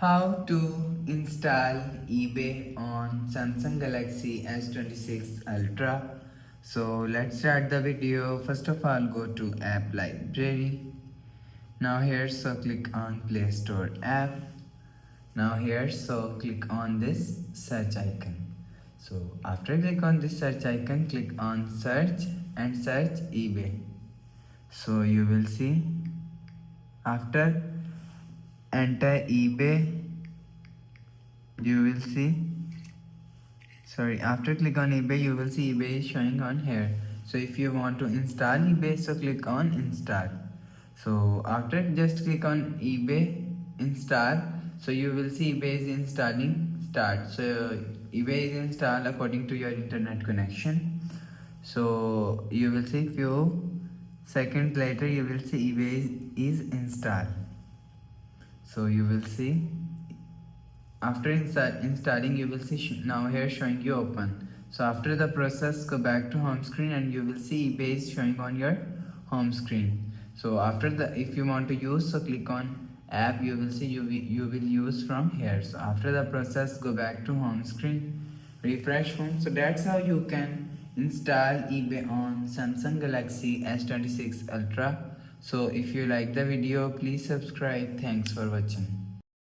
How to install eBay on Samsung Galaxy S26 Ultra. So let's start the video. First of all, go to App Library. Now here, so click on Play Store app. Now here, so click on this search icon. So after click on this search icon, click on search and search eBay. So you will see after enter eBay, you will see after click on eBay, you will see eBay is showing on here. So if you want to install eBay, so click on install. So after just click on eBay install, so you will see eBay is installing start. So eBay is installed according to your internet connection. So you will see few seconds later, you will see eBay is installed. So you will see after installing, you will see now here showing you open. So after the process, go back to home screen and you will see eBay is showing on your home screen. So after the, if you want to use, so click on app, you will see you will use from here. So after the process, go back to home screen, refresh phone. So that's how you can install eBay on Samsung Galaxy S26 Ultra. So if you like the video, please subscribe. Thanks for watching.